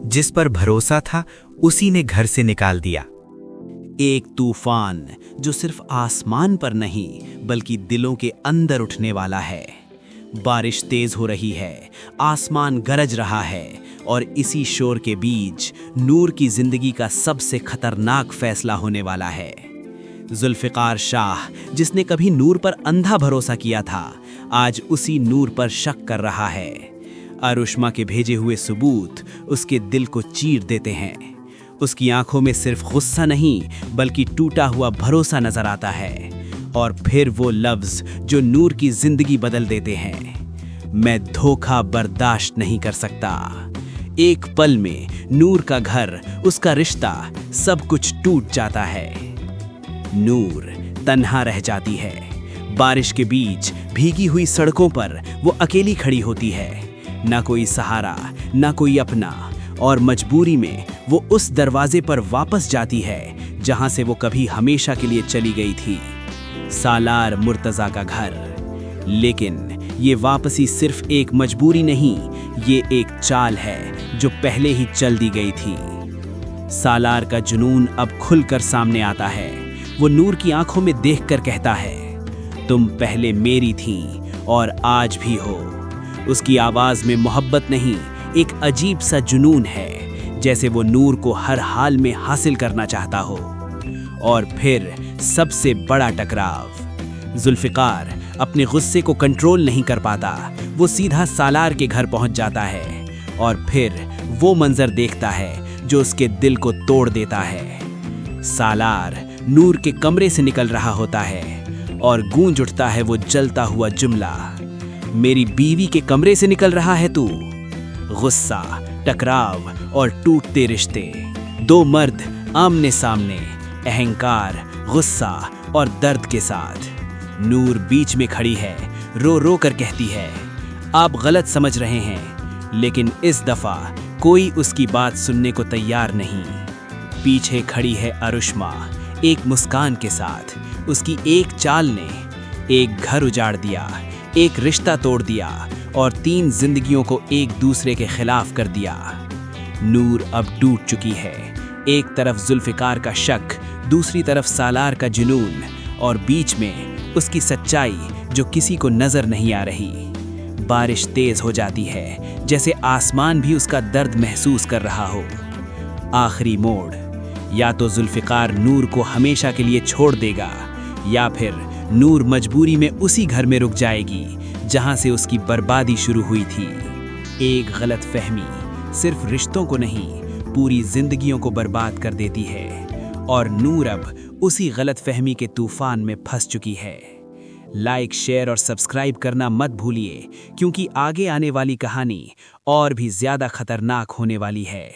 जिस पर भरोसा था उसी ने घर से निकाल दिया। एक तूफान जो सिर्फ आसमान पर नहीं बल्कि दिलों के अंदर उठने वाला है। बारिश तेज हो रही है, आसमान गरज रहा है और इसी शोर के बीच नूर की जिंदगी का सबसे खतरनाक फैसला होने वाला है। जुल्फ़िकार शाह, जिसने कभी नूर पर अंधा भरोसा किया था, आज उसी नूर पर शक कर रहा है। अरुष्मा के भेजे हुए सबूत उसके दिल को चीर देते हैं। उसकी आंखों में सिर्फ गुस्सा नहीं बल्कि टूटा हुआ भरोसा नजर आता है। और फिर वो लफ्ज जो नूर की जिंदगी बदल देते हैं, मैं धोखा बर्दाश्त नहीं कर सकता। एक पल में नूर का घर, उसका रिश्ता, सब कुछ टूट जाता है। नूर तन्हा रह जाती है। बारिश के बीच भीगी हुई सड़कों पर वो अकेली खड़ी होती है, ना कोई सहारा, ना कोई अपना। और मजबूरी में वो उस दरवाजे पर वापस जाती है जहां से वो कभी हमेशा के लिए चली गई थी, सालार मुर्तज़ा का घर। लेकिन ये वापसी सिर्फ एक मजबूरी नहीं, ये एक चाल है जो पहले ही चल दी गई थी। सालार का जुनून अब खुलकर सामने आता है। वो नूर की आंखों में देखकर कहता है, तुम पहले मेरी थी और आज भी हो। उसकी आवाज में मोहब्बत नहीं, एक अजीब सा जुनून है, जैसे वो नूर को हर हाल में हासिल करना चाहता हो। और फिर सबसे बड़ा टकराव। जुल्फ़िकार अपने गुस्से को कंट्रोल नहीं कर पाता। वो सीधा सालार के घर पहुंच जाता है और फिर वो मंजर देखता है जो उसके दिल को तोड़ देता है। सालार नूर के कमरे से निकल रहा होता है और गूंज उठता है वो जलता हुआ जुमला, मेरी बीवी के कमरे से निकल रहा है तू। गुस्सा, टकराव और टूटते रिश्ते, दो मर्द आमने सामने, अहंकार, गुस्सा और दर्द के साथ। नूर बीच में खड़ी है, रो रो कर कहती है, आप गलत समझ रहे हैं। लेकिन इस दफा कोई उसकी बात सुनने को तैयार नहीं। पीछे खड़ी है अरुष्मा, एक मुस्कान के साथ। उसकी एक चाल ने एक घर उजाड़ दिया, एक रिश्ता तोड़ दिया और 3 जिंदगियों को एक दूसरे के खिलाफ कर दिया। नूर अब टूट चुकी है। एक तरफ जुल्फ़िकार का शक, दूसरी तरफ सालार का जुनून और बीच में उसकी सच्चाई जो किसी को नजर नहीं आ रही। बारिश तेज हो जाती है, जैसे आसमान भी उसका दर्द महसूस कर रहा हो। आखिरी मोड़, या तो जुल्फ़िकार नूर को हमेशा के लिए छोड़ देगा या फिर नूर मजबूरी में उसी घर में रुक जाएगी जहां से उसकी बर्बादी शुरू हुई थी। एक गलतफहमी सिर्फ रिश्तों को नहीं, पूरी जिंदगियों को बर्बाद कर देती है और नूर अब उसी गलतफहमी के तूफान में फंस चुकी है। लाइक, शेयर और सब्सक्राइब करना मत भूलिए, क्योंकि आगे आने वाली कहानी और भी ज्यादा खतरनाक होने वाली है।